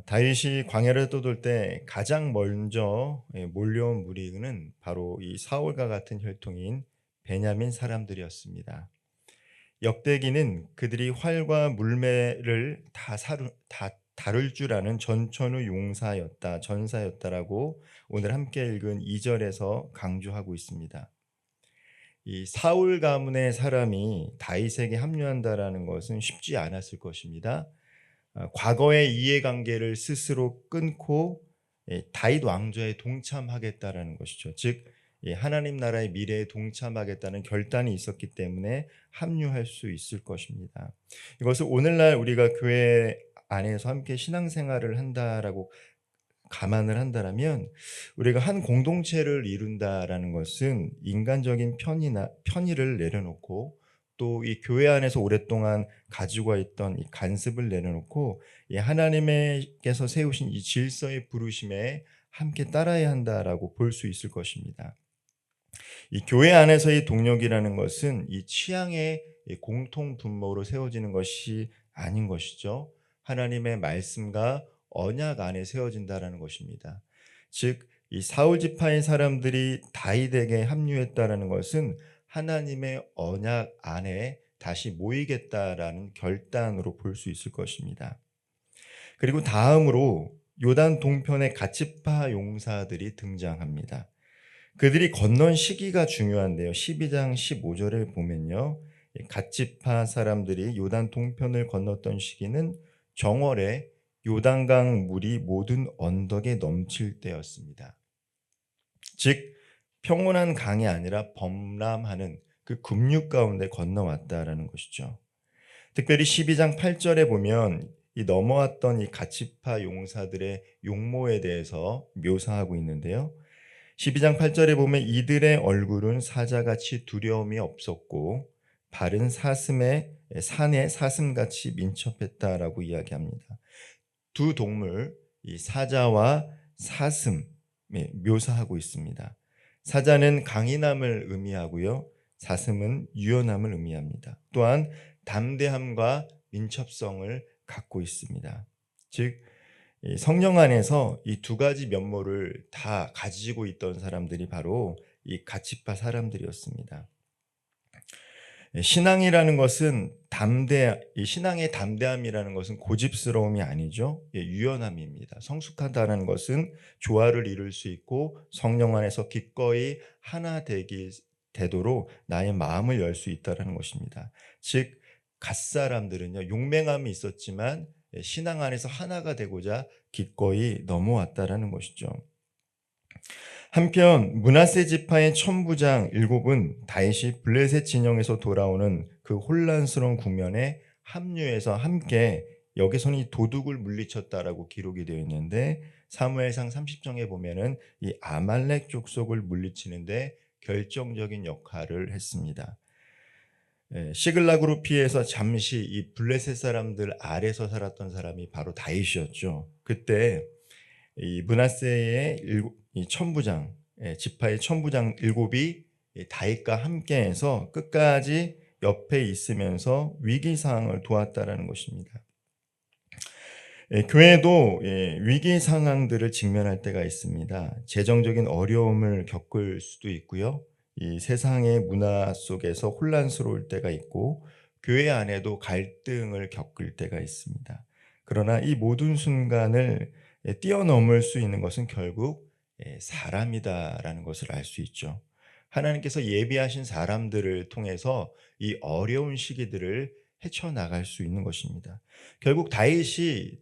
다윗이 광야를 떠돌 때 가장 먼저 몰려온 무리는 바로 이 사울과 같은 혈통인 베냐민 사람들이었습니다. 역대기는 그들이 활과 물매를 다 다룰 줄 아는 전천후 용사였다, 전사였다라고 오늘 함께 읽은 2절에서 강조하고 있습니다. 이 사울 가문의 사람이 다윗에게 합류한다라는 것은 쉽지 않았을 것입니다. 과거의 이해관계를 스스로 끊고 다윗 왕조에 동참하겠다라는 것이죠. 즉 하나님 나라의 미래에 동참하겠다는 결단이 있었기 때문에 합류할 수 있을 것입니다. 이것을 오늘날 우리가 교회 안에서 함께 신앙생활을 한다라고 감안을 한다라면 우리가 한 공동체를 이룬다라는 것은 인간적인 편의를 내려놓고 또 이 교회 안에서 오랫동안 가지고 있던 이 간습을 내려놓고 이 하나님께서 세우신 이 질서의 부르심에 함께 따라야 한다라고 볼 수 있을 것입니다. 이 교회 안에서의 동력이라는 것은 이 취향의 공통 분모로 세워지는 것이 아닌 것이죠. 하나님의 말씀과 언약 안에 세워진다라는 것입니다. 즉, 이 사울 지파의 사람들이 다윗에게 합류했다라는 것은 하나님의 언약 안에 다시 모이겠다라는 결단으로 볼 수 있을 것입니다. 그리고 다음으로 요단 동편의 갓지파 용사들이 등장합니다. 그들이 건넌 시기가 중요한데요. 12장 15절을 보면요. 갓지파 사람들이 요단 동편을 건넜던 시기는 정월에 요단강 물이 모든 언덕에 넘칠 때였습니다. 즉 평온한 강이 아니라 범람하는 그 급류 가운데 건너왔다라는 것이죠. 특별히 12장 8절에 보면 이 넘어왔던 이 갓지파 용사들의 용모에 대해서 묘사하고 있는데요. 12장 8절에 보면 이들의 얼굴은 사자같이 두려움이 없었고 발은 산에 사슴같이 민첩했다라고 이야기합니다. 두 동물, 이 사자와 사슴 묘사하고 있습니다. 사자는 강인함을 의미하고요. 사슴은 유연함을 의미합니다. 또한 담대함과 민첩성을 갖고 있습니다. 즉 성령 안에서 이 두 가지 면모를 다 가지고 있던 사람들이 바로 이 갓지파 사람들이었습니다. 신앙이라는 것은 이 신앙의 담대함이라는 것은 고집스러움이 아니죠. 유연함입니다. 성숙하다는 것은 조화를 이룰 수 있고 성령 안에서 기꺼이 하나 되도록 나의 마음을 열 수 있다는 것입니다. 즉 갓사람들은요, 용맹함이 있었지만 신앙 안에서 하나가 되고자 기꺼이 넘어왔다라는 것이죠. 한편 므낫세 지파의 천부장 7은 다윗이 블레셋 진영에서 돌아오는 그 혼란스러운 국면에 합류해서 함께 여기서는 이 도둑을 물리쳤다라고 기록이 되어 있는데 사무엘상 30장에 보면은 이 아말렉 족속을 물리치는데 결정적인 역할을 했습니다. 시글락으로 피해서 잠시 이 블레셋 사람들 아래서 살았던 사람이 바로 다윗이었죠. 그때 이 므낫세의 이 천부장, 지파의 천부장 7이 다윗과 함께해서 끝까지 옆에 있으면서 위기 상황을 도왔다라는 것입니다. 교회도 위기 상황들을 직면할 때가 있습니다. 재정적인 어려움을 겪을 수도 있고요. 이 세상의 문화 속에서 혼란스러울 때가 있고 교회 안에도 갈등을 겪을 때가 있습니다. 그러나 이 모든 순간을 뛰어넘을 수 있는 것은 결국 사람이다라는 것을 알 수 있죠. 하나님께서 예비하신 사람들을 통해서 이 어려운 시기들을 헤쳐나갈 수 있는 것입니다. 결국 다윗이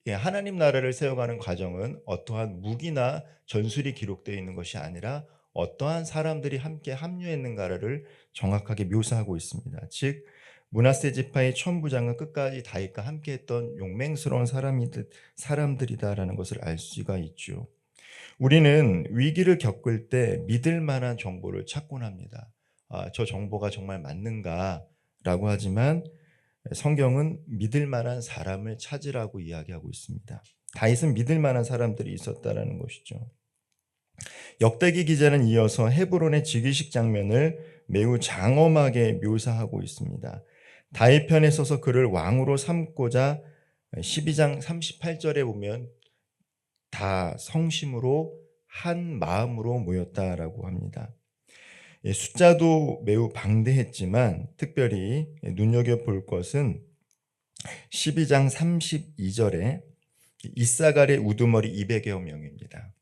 하나님 나라를 세워가는 과정은 어떠한 무기나 전술이 기록되어 있는 것이 아니라 어떠한 사람들이 함께 합류했는가를 정확하게 묘사하고 있습니다. 즉 므낫세 지파의 천부장은 끝까지 다윗과 함께했던 용맹스러운 사람들이다라는 것을 알 수가 있죠. 우리는 위기를 겪을 때 믿을 만한 정보를 찾곤 합니다. 저 정보가 정말 맞는가라고 하지만 성경은 믿을 만한 사람을 찾으라고 이야기하고 있습니다. 다윗은 믿을 만한 사람들이 있었다라는 것이죠. 역대기 기자는 이어서 헤브론의 즉위식 장면을 매우 장엄하게 묘사하고 있습니다. 다윗 편에 서서 그를 왕으로 삼고자 12장 38절에 보면 다 성심으로 한 마음으로 모였다라고 합니다. 숫자도 매우 방대했지만 특별히 눈여겨볼 것은 12장 32절에 이사갈의 우두머리 200여 명입니다.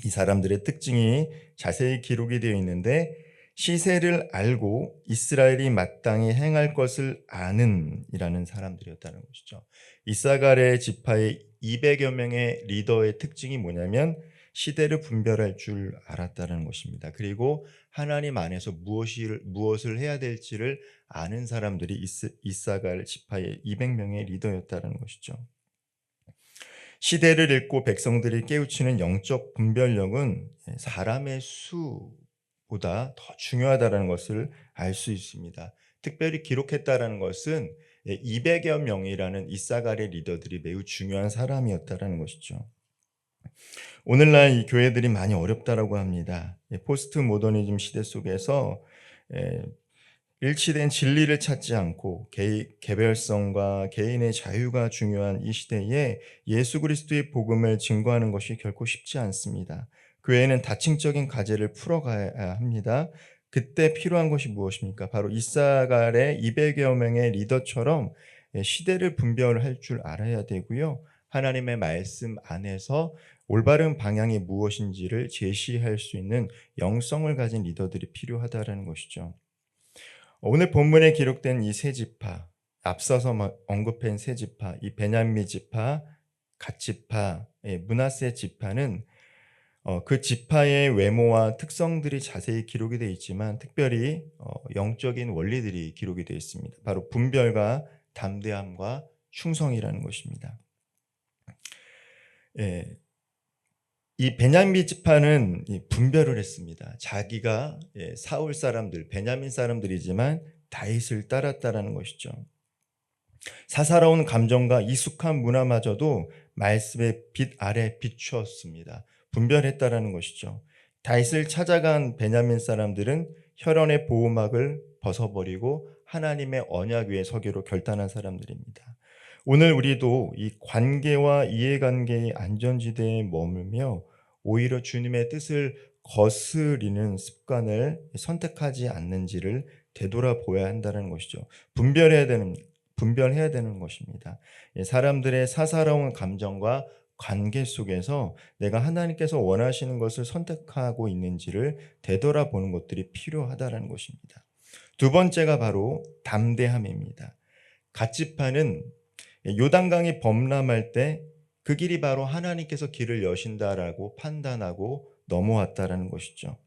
이 사람들의 특징이 자세히 기록이 되어 있는데 시세를 알고 이스라엘이 마땅히 행할 것을 아는 이라는 사람들이었다는 것이죠. 이사갈의 지파의 200여 명의 리더의 특징이 뭐냐면 시대를 분별할 줄 알았다는 것입니다. 그리고 하나님 안에서 무엇을 해야 될지를 아는 사람들이 이사갈 지파의 200명의 리더였다는 것이죠. 시대를 읽고 백성들이 깨우치는 영적 분별력은 사람의 수보다 더 중요하다는 것을 알 수 있습니다. 특별히 기록했다는 것은 200여 명이라는 이사갈의 리더들이 매우 중요한 사람이었다는 것이죠. 오늘날 이 교회들이 많이 어렵다라고 합니다. 포스트 모더니즘 시대 속에서 일치된 진리를 찾지 않고 개별성과 개인의 자유가 중요한 이 시대에 예수 그리스도의 복음을 증거하는 것이 결코 쉽지 않습니다. 교회는 다층적인 과제를 풀어가야 합니다. 그때 필요한 것이 무엇입니까? 바로 이사갈의 200여 명의 리더처럼 시대를 분별할 줄 알아야 되고요. 하나님의 말씀 안에서 올바른 방향이 무엇인지를 제시할 수 있는 영성을 가진 리더들이 필요하다는 것이죠. 오늘 본문에 기록된 이 세 지파, 앞서서 언급한 세 지파, 이 베냐민 지파, 갓 지파, 므낫세 지파는 그 지파의 외모와 특성들이 자세히 기록이 되어 있지만 특별히 영적인 원리들이 기록이 되어 있습니다. 바로 분별과 담대함과 충성이라는 것입니다. 이 베냐민 지파는 분별을 했습니다. 자기가 사울 사람들, 베냐민 사람들이지만 다윗을 따랐다라는 것이죠. 사사로운 감정과 익숙한 문화마저도 말씀의 빛 아래 비추었습니다. 분별했다라는 것이죠. 다윗을 찾아간 베냐민 사람들은 혈연의 보호막을 벗어버리고 하나님의 언약 위에 서기로 결단한 사람들입니다. 오늘 우리도 이 관계와 이해관계의 안전지대에 머물며 오히려 주님의 뜻을 거스리는 습관을 선택하지 않는지를 되돌아보아야 한다는 것이죠. 분별해야 되는 것입니다. 사람들의 사사로운 감정과 관계 속에서 내가 하나님께서 원하시는 것을 선택하고 있는지를 되돌아보는 것들이 필요하다는 것입니다. 두 번째가 바로 담대함입니다. 갓지파는 요단강이 범람할 때 그 길이 바로 하나님께서 길을 여신다라고 판단하고 넘어왔다라는 것이죠.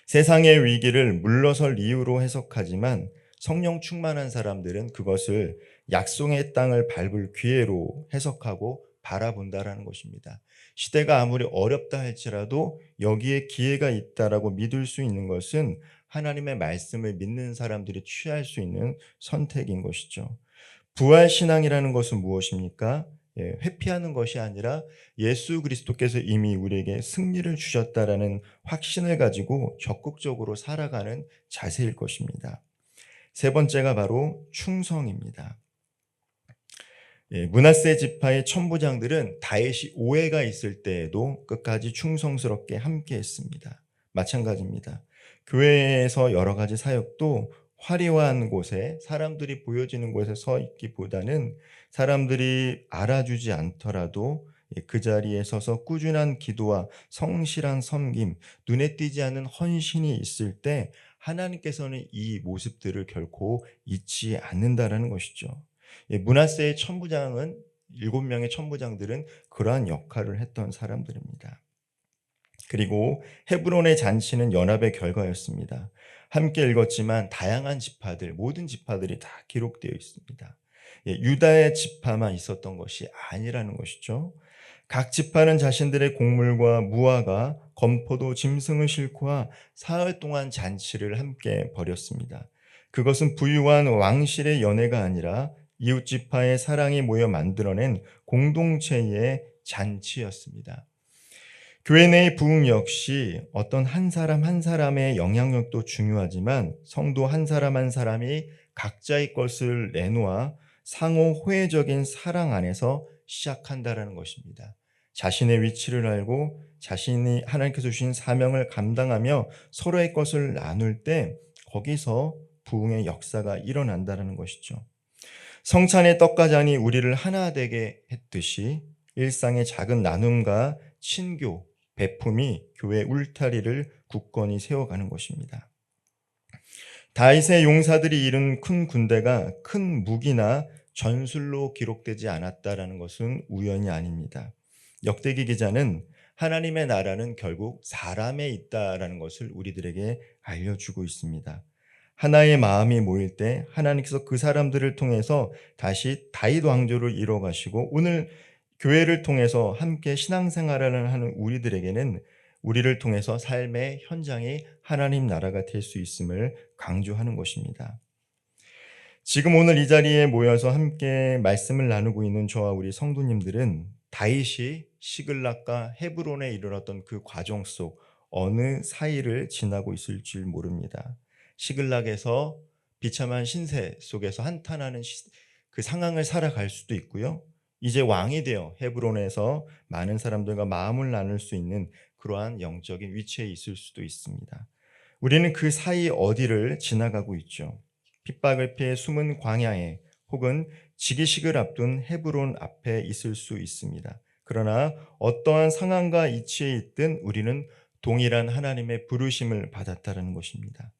세상의 위기를 물러설 이유로 해석하지만 성령 충만한 사람들은 그것을 약속의 땅을 밟을 기회로 해석하고 바라본다라는 것입니다. 시대가 아무리 어렵다 할지라도 여기에 기회가 있다라고 믿을 수 있는 것은 하나님의 말씀을 믿는 사람들이 취할 수 있는 선택인 것이죠. 부활신앙이라는 것은 무엇입니까? 회피하는 것이 아니라 예수 그리스도께서 이미 우리에게 승리를 주셨다라는 확신을 가지고 적극적으로 살아가는 자세일 것입니다. 세 번째가 바로 충성입니다. 므낫세 지파의 천부장들은 다윗이 오해가 있을 때에도 끝까지 충성스럽게 함께했습니다. 마찬가지입니다. 교회에서 여러 가지 사역도 화려한 곳에 사람들이 보여지는 곳에 서 있기보다는 사람들이 알아주지 않더라도 그 자리에 서서 꾸준한 기도와 성실한 섬김, 눈에 띄지 않는 헌신이 있을 때 하나님께서는 이 모습들을 결코 잊지 않는다라는 것이죠. 므낫세의 천부장은 7명의 천부장들은 그러한 역할을 했던 사람들입니다. 그리고 헤브론의 잔치는 연합의 결과였습니다. 함께 읽었지만 다양한 지파들, 모든 지파들이 다 기록되어 있습니다. 유다의 지파만 있었던 것이 아니라는 것이죠. 각 지파는 자신들의 곡물과 무화과, 건포도, 짐승을 싣고 사흘 동안 잔치를 함께 벌였습니다. 그것은 부유한 왕실의 연회가 아니라 이웃 지파의 사랑이 모여 만들어낸 공동체의 잔치였습니다. 교회 내의 부흥 역시 어떤 한 사람 한 사람의 영향력도 중요하지만 성도 한 사람이 각자의 것을 내놓아 상호 호혜적인 사랑 안에서 시작한다라는 것입니다. 자신의 위치를 알고 자신이 하나님께서 주신 사명을 감당하며 서로의 것을 나눌 때 거기서 부흥의 역사가 일어난다는 것이죠. 성찬의 떡가잔이 우리를 하나 되게 했듯이 일상의 작은 나눔과 친교, 베품이 교회 울타리를 굳건히 세워가는 것입니다. 다윗의 용사들이 이룬 큰 군대가 큰 무기나 전술로 기록되지 않았다라는 것은 우연이 아닙니다. 역대기 기자는 하나님의 나라는 결국 사람에 있다라는 것을 우리들에게 알려주고 있습니다. 하나의 마음이 모일 때 하나님께서 그 사람들을 통해서 다시 다윗 왕조를 이뤄 가시고 오늘 교회를 통해서 함께 신앙생활을 하는 우리들에게는 우리를 통해서 삶의 현장이 하나님 나라가 될 수 있음을 강조하는 것입니다. 지금 오늘 이 자리에 모여서 함께 말씀을 나누고 있는 저와 우리 성도님들은 다윗이 시글락과 헤브론에 이르렀던 그 과정 속 어느 사이를 지나고 있을 줄 모릅니다. 시글락에서 비참한 신세 속에서 한탄하는 그 상황을 살아갈 수도 있고요. 이제 왕이 되어 헤브론에서 많은 사람들과 마음을 나눌 수 있는 그러한 영적인 위치에 있을 수도 있습니다. 우리는 그 사이 어디를 지나가고 있죠. 핍박을 피해 숨은 광야에 혹은 즉위식을 앞둔 헤브론 앞에 있을 수 있습니다. 그러나 어떠한 상황과 위치에 있든 우리는 동일한 하나님의 부르심을 받았다는 것입니다.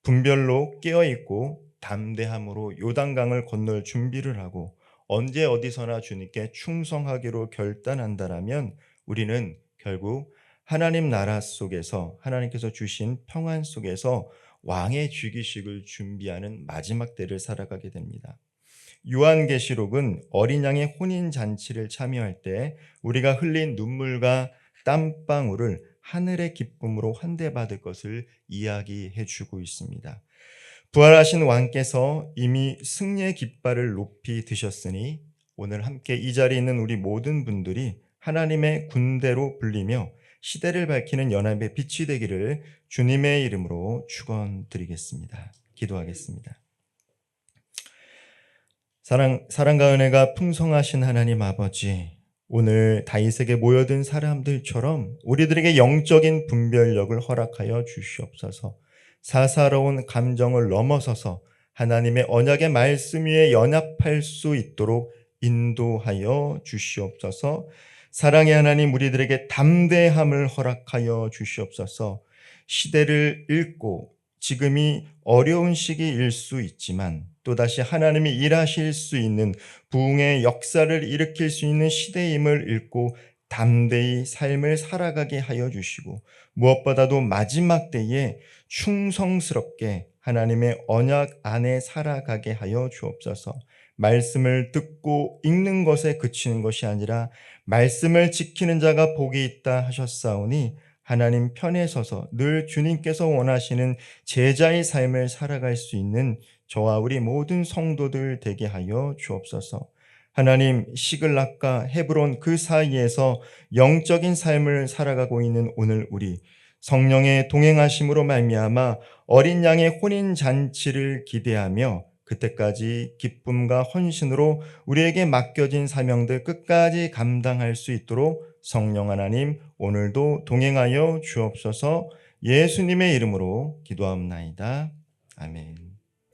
분별로 깨어있고 담대함으로 요단강을 건널 준비를 하고 언제 어디서나 주님께 충성하기로 결단한다라면 우리는 결국 하나님 나라 속에서 하나님께서 주신 평안 속에서 왕의 즉위식을 준비하는 마지막 때를 살아가게 됩니다. 요한계시록은 어린 양의 혼인 잔치를 참여할 때 우리가 흘린 눈물과 땀방울을 하늘의 기쁨으로 환대받을 것을 이야기해 주고 있습니다. 부활하신 왕께서 이미 승리의 깃발을 높이 드셨으니 오늘 함께 이 자리에 있는 우리 모든 분들이 하나님의 군대로 불리며 시대를 밝히는 연합의 빛이 되기를 주님의 이름으로 축원드리겠습니다. 기도하겠습니다. 사랑과 은혜가 풍성하신 하나님 아버지, 오늘 다윗에게 모여든 사람들처럼 우리들에게 영적인 분별력을 허락하여 주시옵소서. 사사로운 감정을 넘어서서 하나님의 언약의 말씀 위에 연합할 수 있도록 인도하여 주시옵소서. 사랑의 하나님, 우리들에게 담대함을 허락하여 주시옵소서. 시대를 읽고 지금이 어려운 시기일 수 있지만 또다시 하나님이 일하실 수 있는 부흥의 역사를 일으킬 수 있는 시대임을 읽고 담대히 삶을 살아가게 하여 주시고 무엇보다도 마지막 때에 충성스럽게 하나님의 언약 안에 살아가게 하여 주옵소서. 말씀을 듣고 읽는 것에 그치는 것이 아니라 말씀을 지키는 자가 복이 있다 하셨사오니 하나님 편에 서서 늘 주님께서 원하시는 제자의 삶을 살아갈 수 있는 저와 우리 모든 성도들 되게 하여 주옵소서. 하나님, 시글락과 헤브론 그 사이에서 영적인 삶을 살아가고 있는 오늘 우리 성령의 동행하심으로 말미암아 어린 양의 혼인 잔치를 기대하며 그때까지 기쁨과 헌신으로 우리에게 맡겨진 사명들 끝까지 감당할 수 있도록 성령 하나님 오늘도 동행하여 주옵소서. 예수님의 이름으로 기도합나이다. 아멘.